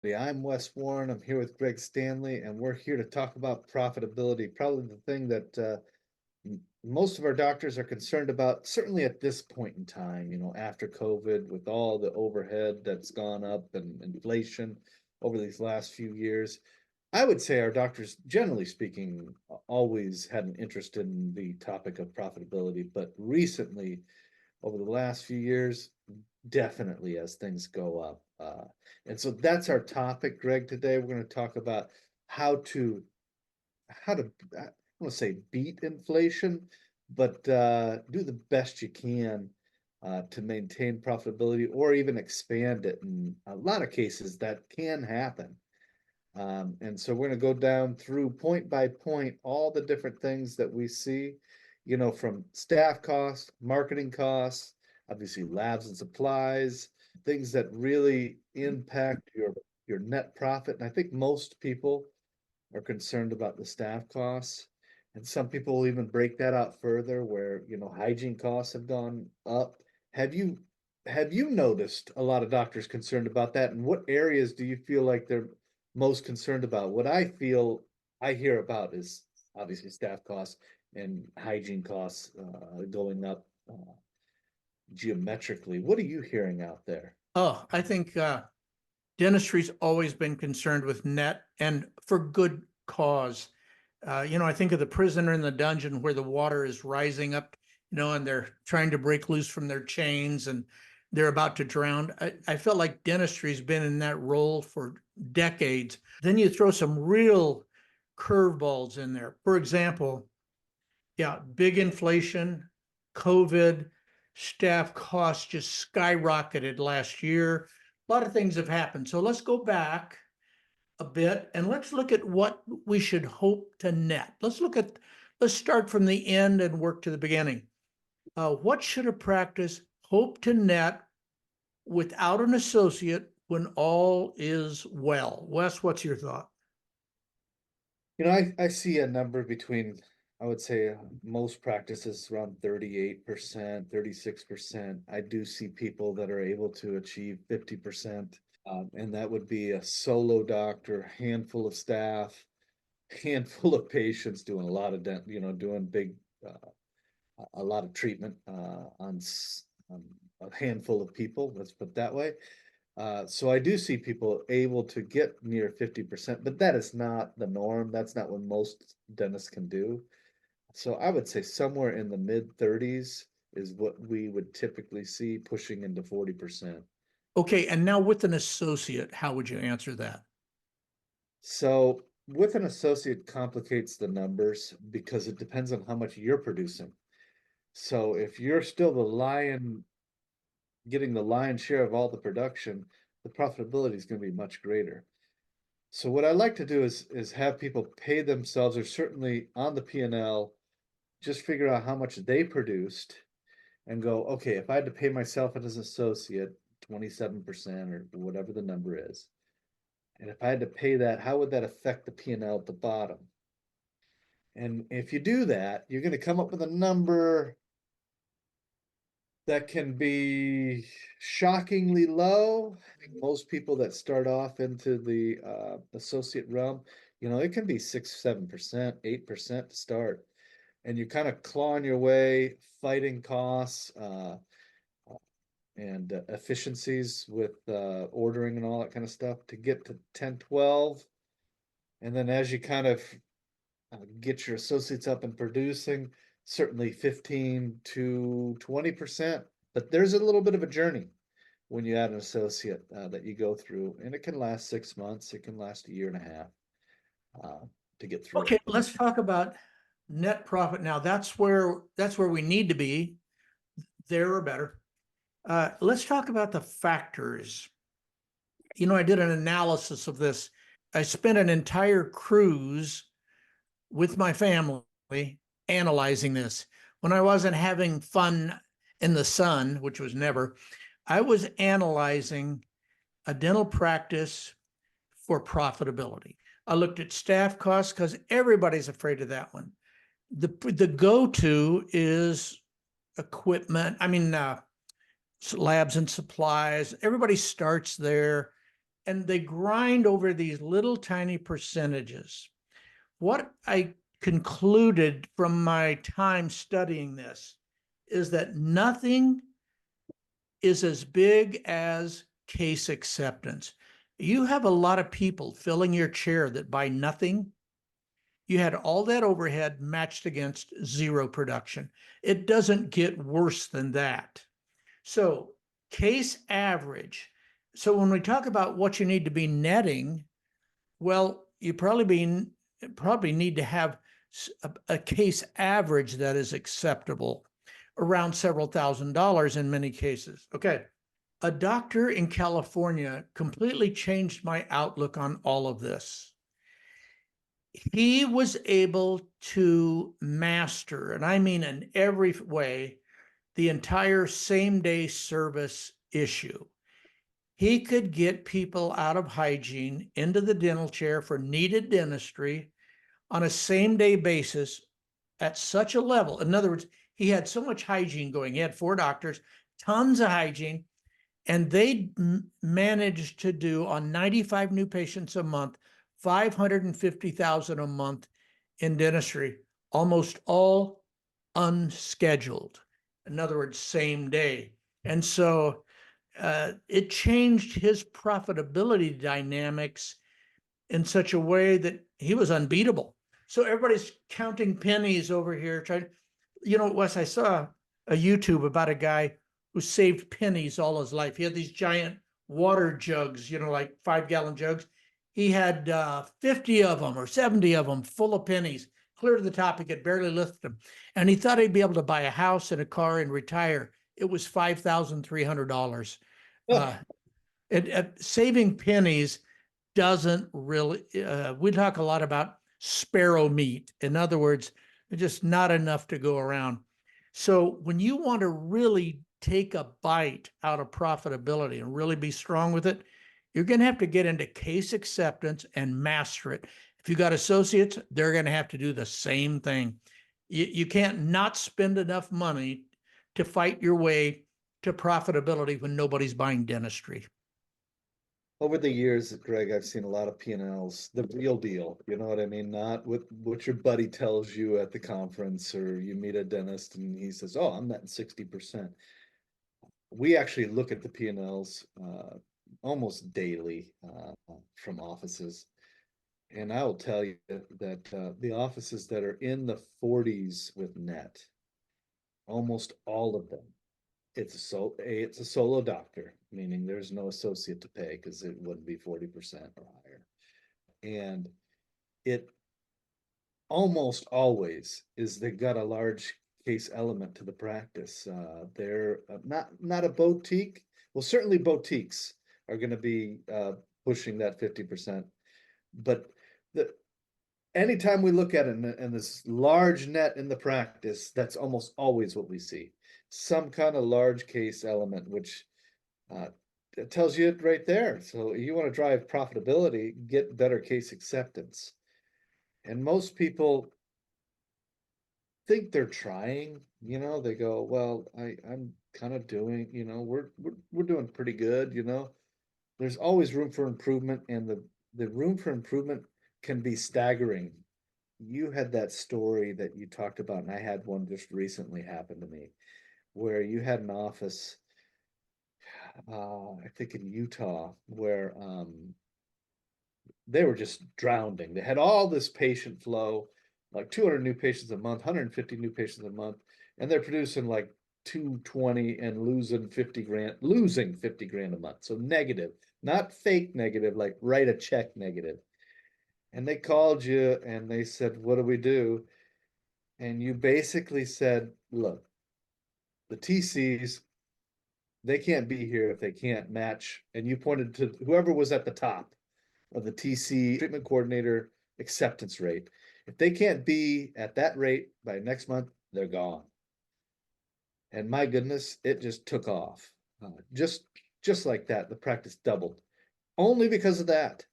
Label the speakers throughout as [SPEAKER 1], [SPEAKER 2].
[SPEAKER 1] I'm Wes Warren. I'm here with Greg Stanley, and we're here to talk about profitability. Probably the thing that most of our doctors are concerned about, certainly at this point in time, after COVID, with all the overhead that's gone up and inflation over these last few years. I would say our doctors, generally speaking, always had an interest in the topic of profitability, but recently, over the last few years, definitely as things go up. And so that's our topic, Greg. Today we're going to talk about how to I want to say beat inflation, but do the best you can to maintain profitability or even expand it. In a lot of cases, that can happen. And so we're going to go down through point by point all the different things that we see, from staff costs, marketing costs, obviously labs and supplies, things that really impact your net profit. And I think most people are concerned about the staff costs. And some people will even break that out further where, hygiene costs have gone up. Have you have you noticed a lot of doctors concerned about that? And what areas do you feel like they're most concerned about? What I hear about is obviously staff costs and hygiene costs going up geometrically. What are you hearing out there?
[SPEAKER 2] Oh, I think dentistry's always been concerned with net and for good cause. I think of the prisoner in the dungeon where the water is rising up, and they're trying to break loose from their chains and they're about to drown. I felt like dentistry's been in that role for decades. Then you throw some real curveballs in there. For example, yeah, big inflation, COVID, staff costs just skyrocketed last year. A lot of things have happened. So let's go back a bit and let's look at what we should hope to net. Let's start from the end and work to the beginning. What should a practice hope to net without an associate when all is well? Wes, what's your thought?
[SPEAKER 1] I see a number between, I would say, most practices around 38%, 36%. I do see people that are able to achieve 50%. And that would be a solo doctor, handful of staff, handful of patients doing a lot of doing a lot of treatment on a handful of people. Let's put it that way. So I do see people able to get near 50%, but that is not the norm. That's not what most dentists can do. So I would say somewhere in the mid 30s is what we would typically see pushing into 40%.
[SPEAKER 2] Okay, and now with an associate, how would you answer that?
[SPEAKER 1] So with an associate complicates the numbers because it depends on how much you're producing. So if you're still getting the lion's share of all the production, the profitability is going to be much greater. So what I like to do is have people pay themselves, or certainly on the P&L, just figure out how much they produced and go, okay, if I had to pay myself as an associate 27% or whatever the number is, and if I had to pay that, how would that affect the P&L at the bottom? And if you do that, you're going to come up with a number that can be shockingly low. I think most people that start off into the associate realm, it can be 6, 7%, 8% to start. And you kind of clawing your way, fighting costs and efficiencies with ordering and all that kind of stuff to get to 10, 12. And then as you kind of get your associates up and producing, certainly 15 to 20%. But there's a little bit of a journey when you add an associate that you go through, and it can last 6 months, it can last a year and a half to get through
[SPEAKER 2] Okay,
[SPEAKER 1] it.
[SPEAKER 2] let's talk about net profit now. That's where we need to be, there or better. Let's talk about the factors. I did an analysis of this. I spent an entire cruise with my family analyzing this. When I wasn't having fun in the sun, which was never, I was analyzing a dental practice for profitability. I looked at staff costs because everybody's afraid of that one. The go-to is equipment. Labs and supplies. Everybody starts there. and they grind over these little tiny percentages. What I concluded from my time studying this is that nothing is as big as case acceptance. You have a lot of people filling your chair that buy nothing. You had all that overhead matched against zero production. It doesn't get worse than that. So, case average. So, when we talk about what you need to be netting, well, you probably need to have a case average that is acceptable, around several $1,000s in many cases. Okay. A doctor in California completely changed my outlook on all of this. He was able to master, and I mean in every way, the entire same day service issue. He could get people out of hygiene into the dental chair for needed dentistry on a same day basis at such a level. In other words, he had so much hygiene going. He had 4 doctors, tons of hygiene, and they managed to do on 95 new patients a month, 550,000 a month in dentistry, almost all unscheduled. In other words, same day. And so it changed his profitability dynamics in such a way that he was unbeatable. So everybody's counting pennies over here. Wes, I saw a YouTube about a guy who saved pennies all his life. He had these giant water jugs, like 5-gallon jugs. He had 50 of them or 70 of them full of pennies, clear to the top. He could barely lift them. And he thought he'd be able to buy a house and a car and retire. It was $5,300. Uh, saving pennies doesn't really, we talk a lot about sparrow meat. In other words, there's just not enough to go around. So when you want to really take a bite out of profitability and really be strong with it, you're going to have to get into case acceptance and master it. If you got associates, they're going to have to do the same thing. You can't not spend enough money to fight your way to profitability when nobody's buying dentistry.
[SPEAKER 1] Over the years, Greg, I've seen a lot of P&Ls, the real deal. You know what I mean? Not what your buddy tells you at the conference, or you meet a dentist and he says, "Oh, I'm netting 60%." We actually look at the P&Ls almost daily from offices. And I will tell you that the offices that are in the 40s with net, almost all of them, it's a solo doctor, meaning there's no associate to pay because it wouldn't be 40% or higher. And it almost always is they've got a large case element to the practice. They're not a boutique. Well, certainly boutiques are going to be pushing that 50%. But the anytime we look at it in this large net in the practice, that's almost always what we see. Some kind of large case element, which it tells you it right there. So you want to drive profitability, get better case acceptance. And most people think they're trying, they go, well, I'm kind of doing, we're doing pretty good, There's always room for improvement, and the room for improvement can be staggering. You had that story that you talked about, and I had one just recently happen to me, where you had an office, I think in Utah, where they were just drowning. They had all this patient flow, like 200 new patients a month, 150 new patients a month, and they're producing like 220 and losing 50 grand a month. So negative, not fake negative, like write a check negative. And they called you and they said, "What do we do?" And you basically said, "Look, the TCs, they can't be here if they can't match." And you pointed to whoever was at the top of the TC treatment coordinator acceptance rate. If they can't be at that rate by next month, they're gone. And my goodness, it just took off. Just like that, the practice doubled only because of that.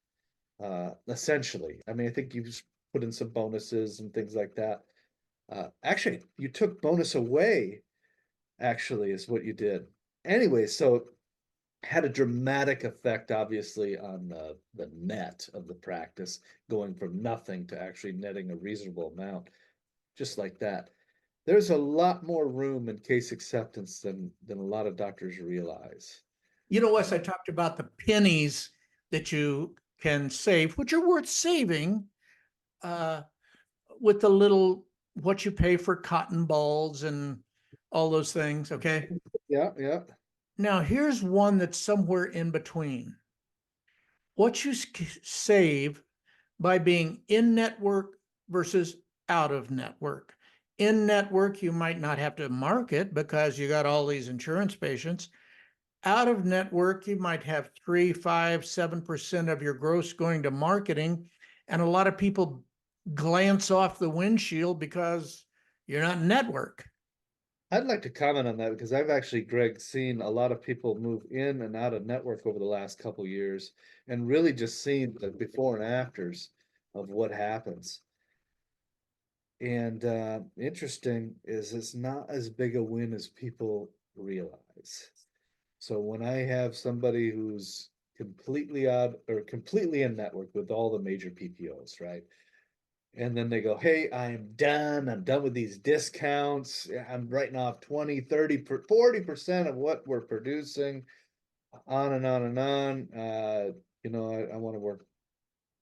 [SPEAKER 1] Essentially, I mean, I think you've put in some bonuses and things like that. Actually, you took bonus away. Actually, is what you did. Anyway, so had a dramatic effect, obviously, on the net of the practice, going from nothing to actually netting a reasonable amount, just like that. There's a lot more room in case acceptance than a lot of doctors realize.
[SPEAKER 2] You know, Wes, I talked about the pennies that you can save, which are worth saving, uh, with the little what you pay for cotton balls and all those things. Okay.
[SPEAKER 1] Yeah, yeah.
[SPEAKER 2] Now, here's one that's somewhere in between. What you save by being in network versus out of network. In network, you might not have to market because you got all these insurance patients. Out of network, you might have 3, 5, 7% of your gross going to marketing. And a lot of people glance off the windshield because you're not network.
[SPEAKER 1] I'd like to comment on that because I've actually, Greg, seen a lot of people move in and out of network over the last couple years and really just seen the before and afters of what happens. And interesting is it's not as big a win as people realize. So when I have somebody who's completely out or completely in network with all the major PPOs, right? And then they go, hey, I'm done. I'm done with these discounts. I'm writing off 20, 30, 40% of what we're producing, on and on and on. I want to work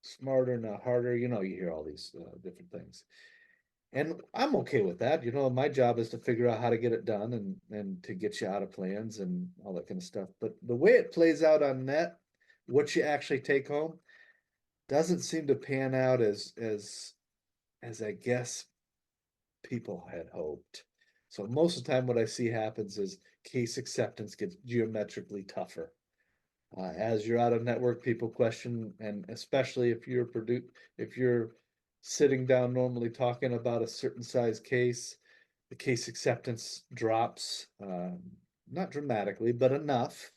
[SPEAKER 1] smarter, not harder. You hear all these different things. And I'm okay with that. My job is to figure out how to get it done and to get you out of plans and all that kind of stuff. But the way it plays out on net, what you actually take home, doesn't seem to pan out as I guess people had hoped. So most of the time, what I see happens is case acceptance gets geometrically tougher. As you're out of network, people question, and especially if you're sitting down normally talking about a certain size case, the case acceptance drops, not dramatically, but enough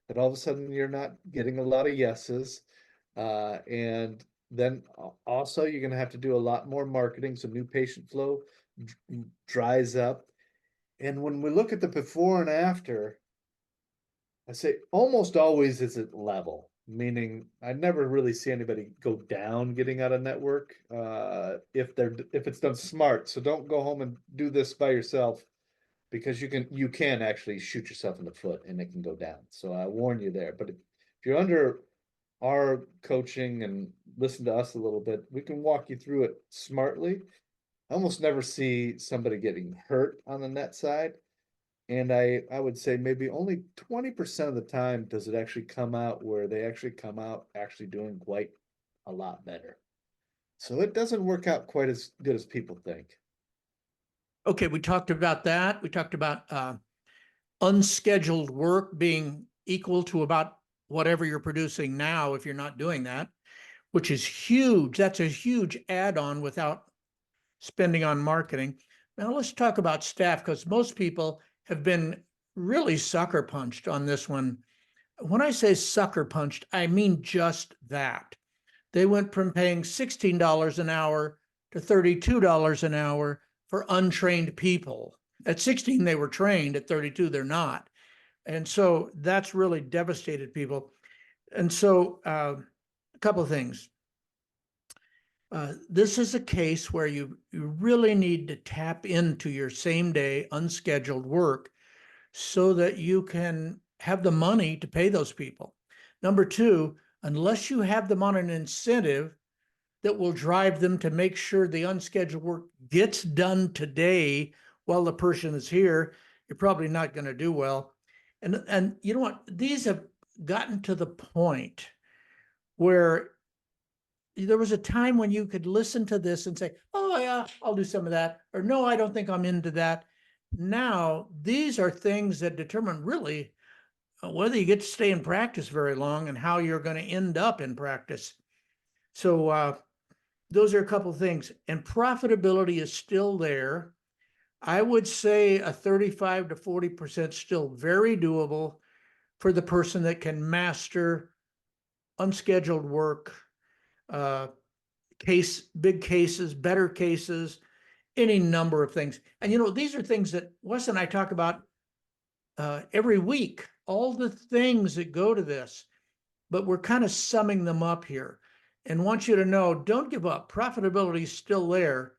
[SPEAKER 1] that all of a sudden you're not getting a lot of yeses. And then also you're going to have to do a lot more marketing, so new patient flow dries up. And when we look at the before and after, I say almost always is it level, meaning I never really see anybody go down getting out of network if it's done smart. So don't go home and do this by yourself because you can actually shoot yourself in the foot and it can go down. So I warn you there. But if you're under our coaching and listen to us a little bit, we can walk you through it smartly. I almost never see somebody getting hurt on the net side. And I would say maybe only 20% of the time does it actually come out where they actually come out actually doing quite a lot better. So it doesn't work out quite as good as people think.
[SPEAKER 2] Okay, we talked about that. We talked about unscheduled work being equal to about whatever you're producing now if you're not doing that, which is huge. That's a huge add-on without spending on marketing. Now let's talk about staff because most people have been really sucker punched on this one. When I say sucker punched, I mean just that. They went from paying $16 an hour to $32 an hour for untrained people. At 16, they were trained. At 32, they're not. And so that's really devastated people. And so a couple of things. This is a case where you really need to tap into your same day unscheduled work so that you can have the money to pay those people. Number two, unless you have them on an incentive that will drive them to make sure the unscheduled work gets done today while the person is here, you're probably not going to do well. And you know what? These have gotten to the point where there was a time when you could listen to this and say, oh, yeah, I'll do some of that. Or no, I don't think I'm into that. Now, these are things that determine really whether you get to stay in practice very long and how you're going to end up in practice. So those are a couple of things. And profitability is still there. I would say a 35 to 40% still very doable for the person that can master unscheduled work, big cases, better cases, any number of things. And these are things that Wes and I talk about every week all the things that go to this, but we're kind of summing them up here. And want you to know, don't give up. Profitability is still there.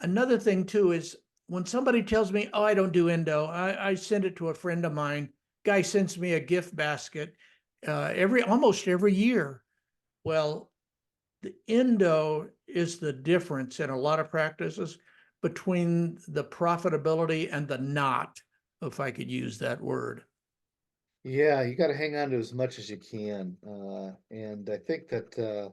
[SPEAKER 2] Another thing too is when somebody tells me, oh, I don't do endo, I send it to a friend of mine. Guy sends me a gift basket almost every year. Well, the endo is the difference in a lot of practices between the profitability and the not, if I could use that word.
[SPEAKER 1] Yeah, you got to hang on to as much as you can. And I think that the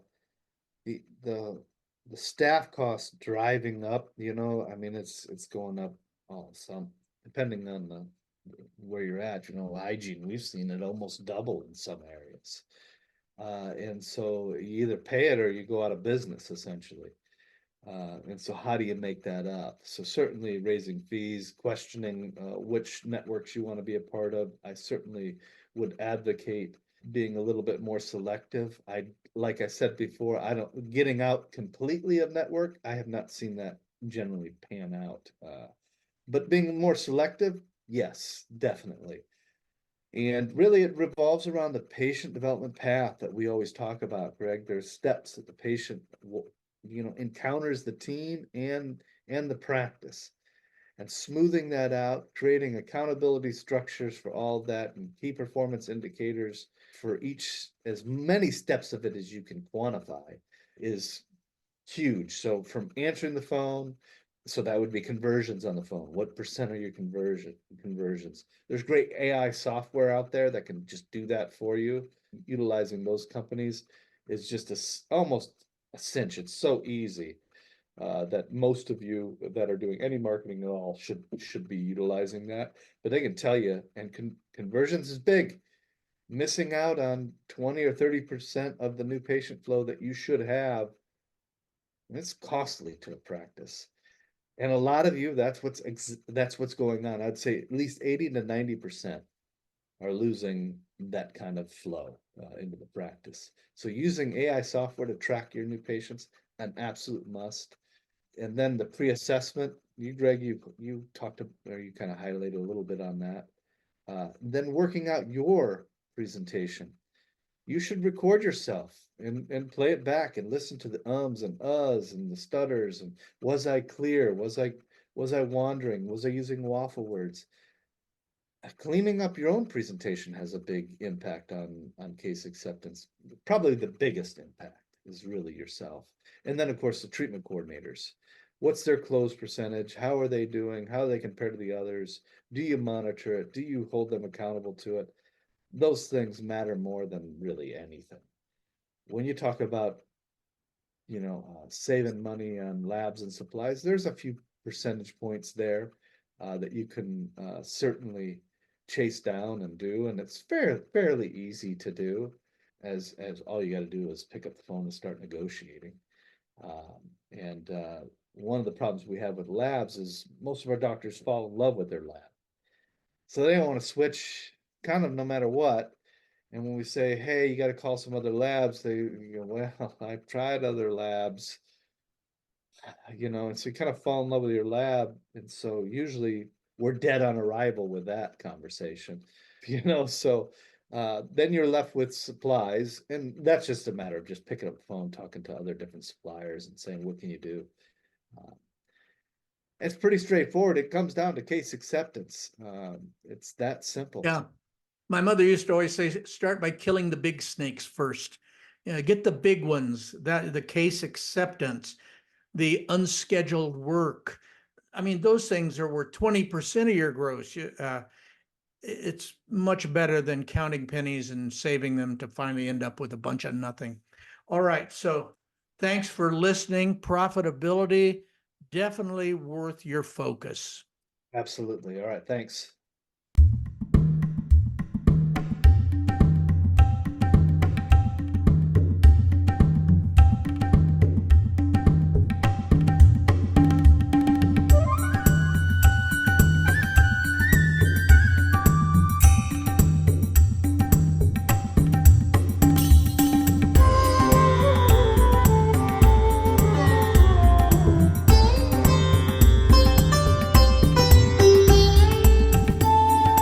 [SPEAKER 1] the the staff costs driving up, I mean it's going up some depending on the where you're at, hygiene, we've seen it almost double in some areas. And so you either pay it or you go out of business essentially. And so how do you make that up? So certainly raising fees, questioning which networks you want to be a part of. I certainly would advocate being a little bit more selective. Like I said before, I don't getting out completely of network. I have not seen that generally pan out. But being more selective, yes, definitely. And really, it revolves around the patient development path that we always talk about, Greg. There's steps that the patient encounters the team and the practice, and smoothing that out, creating accountability structures for all that, and key performance indicators for each, as many steps of it as you can quantify, is huge. So from answering the phone, so that would be conversions on the phone. What percent are your conversions? There's great AI software out there that can just do that for you. Utilizing those companies is just almost a cinch. It's so easy that most of you that are doing any marketing at all should be utilizing that. But they can tell you, and conversions is big. Missing out on 20 or 30% of the new patient flow that you should have, it's costly to a practice. And a lot of you, that's what's going on. I'd say at least 80 to 90% are losing that kind of flow into the practice. So using AI software to track your new patients, an absolute must. And then the pre-assessment, Greg, you talked or you kind of highlighted a little bit on that. Then working out your presentation. You should record yourself and play it back and listen to the ums and uhs and the stutters and was I clear? Was I wandering? Was I using waffle words? Cleaning up your own presentation has a big impact on case acceptance. Probably the biggest impact is really yourself. And then of course the treatment coordinators. What's their close percentage? How are they doing? How do they compare to the others? Do you monitor it? Do you hold them accountable to it? Those things matter more than really anything. When you talk about, saving money on labs and supplies, there's a few percentage points there that you can certainly chase down and do, and it's fairly easy to do, as all you got to do is pick up the phone and start negotiating. And one of the problems we have with labs is most of our doctors fall in love with their lab, so they don't want to switch kind of no matter what. And when we say, hey, you got to call some other labs, they go, well, I've tried other labs, and so you kind of fall in love with your lab. And so usually we're dead on arrival with that conversation, so then you're left with supplies. And that's just a matter of just picking up the phone, talking to other different suppliers and saying, what can you do? Uh, it's pretty straightforward. It comes down to case acceptance. It's that simple.
[SPEAKER 2] Yeah. My mother used to always say, start by killing the big snakes first. Get the big ones, that the case acceptance, the unscheduled work. I mean, those things are worth 20% of your gross. It's much better than counting pennies and saving them to finally end up with a bunch of nothing. All right. So thanks for listening. Profitability, definitely worth your focus.
[SPEAKER 1] Absolutely. All right. Thanks.